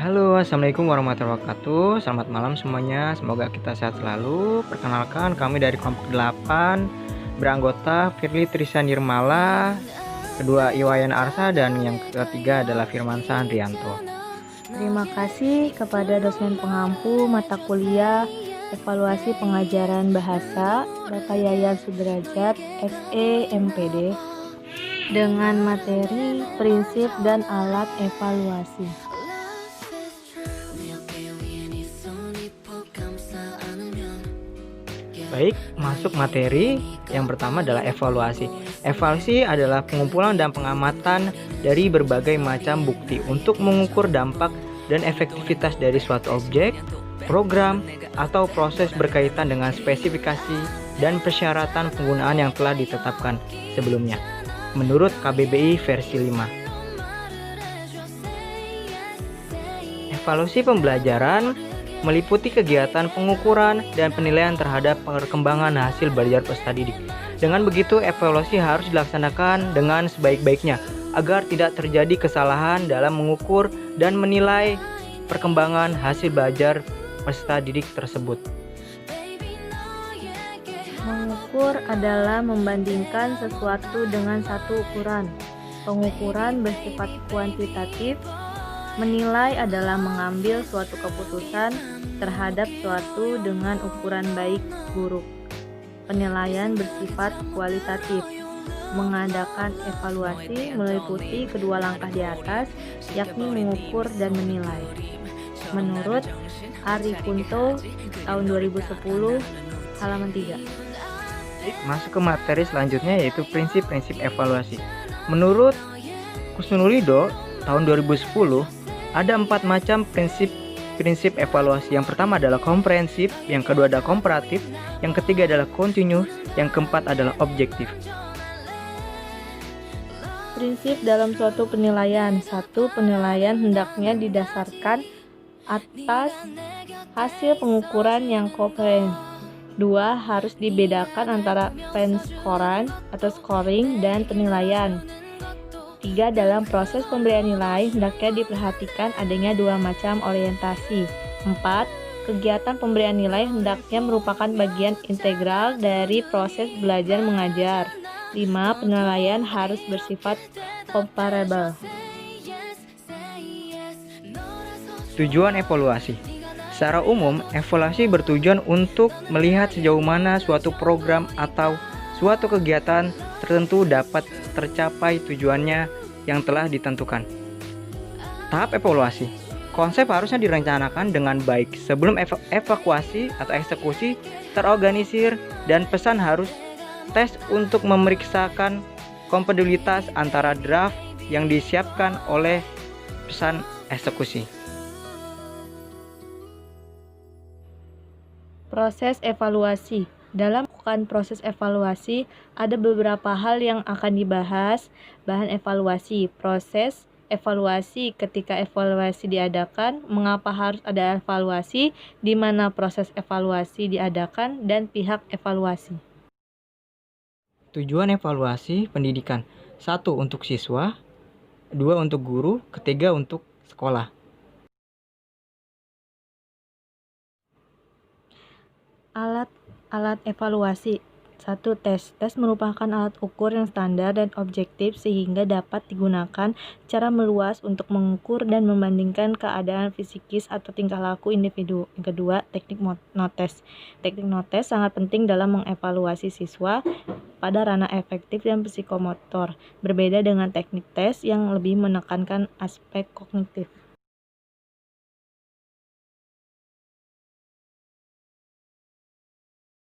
Halo, assalamualaikum warahmatullahi wabarakatuh. Selamat malam semuanya. Semoga kita sehat selalu. Perkenalkan, kami dari kelompok 8 beranggota Firly Trisan Nirmala, kedua Iwayan Arsa, dan yang ketiga adalah Firmansyah Andrianto. Terima kasih kepada dosen pengampu mata kuliah evaluasi pengajaran bahasa Bapak Yayan Sudrajat, SE MPD, dengan materi prinsip dan alat evaluasi. Baik, masuk materi. Yang pertama adalah evaluasi. Evaluasi adalah pengumpulan dan pengamatan dari berbagai macam bukti untuk mengukur dampak dan efektivitas dari suatu objek, program, atau proses berkaitan dengan spesifikasi dan persyaratan penggunaan yang telah ditetapkan sebelumnya, menurut KBBI versi 5. Evaluasi pembelajaran meliputi kegiatan pengukuran dan penilaian terhadap perkembangan hasil belajar peserta didik. Dengan begitu, evaluasi harus dilaksanakan dengan sebaik-baiknya agar tidak terjadi kesalahan dalam mengukur dan menilai perkembangan hasil belajar peserta didik tersebut. Mengukur adalah membandingkan sesuatu dengan satu ukuran. Pengukuran bersifat kuantitatif. Menilai adalah mengambil suatu keputusan terhadap suatu dengan ukuran baik buruk. Penilaian bersifat kualitatif. Mengadakan evaluasi meliputi kedua langkah di atas, yakni mengukur dan menilai. Menurut Ari Kunto tahun 2010 halaman 3. Masuk ke materi selanjutnya, yaitu prinsip-prinsip evaluasi. Menurut Kusnulido tahun 2010, ada 4 macam prinsip evaluasi. Yang pertama adalah komprehensif, yang kedua adalah komparatif, yang ketiga adalah continuous, yang keempat adalah objektif. Prinsip dalam suatu penilaian. 1. Penilaian hendaknya didasarkan atas hasil pengukuran yang koherent. 2. Harus dibedakan antara penskoran atau scoring dan penilaian. 3. Dalam proses pemberian nilai, hendaknya diperhatikan adanya 2 macam orientasi. 4. Kegiatan pemberian nilai hendaknya merupakan bagian integral dari proses belajar mengajar. 5. Penilaian harus bersifat comparable. Tujuan evaluasi. Secara umum, evaluasi bertujuan untuk melihat sejauh mana suatu program atau suatu kegiatan tertentu dapat tercapai tujuannya yang telah ditentukan. Tahap evaluasi. Konsep harusnya direncanakan dengan baik sebelum evakuasi atau eksekusi terorganisir, dan pesan harus tes untuk memeriksakan kompatibilitas antara draft yang disiapkan oleh pesan eksekusi. Proses evaluasi. Dalam melakukan proses evaluasi, ada beberapa hal yang akan dibahas. Bahan evaluasi, proses evaluasi, ketika evaluasi diadakan, mengapa harus ada evaluasi, di mana proses evaluasi diadakan, dan pihak evaluasi. Tujuan evaluasi pendidikan. 1. Untuk siswa, 2. Untuk guru, ketiga untuk sekolah. Alat evaluasi. 1. Tes. Tes merupakan alat ukur yang standar dan objektif sehingga dapat digunakan secara meluas untuk mengukur dan membandingkan keadaan fisikis atau tingkah laku individu. Yang kedua, teknik notes. Teknik notes sangat penting dalam mengevaluasi siswa pada ranah efektif dan psikomotor, berbeda dengan teknik tes yang lebih menekankan aspek kognitif.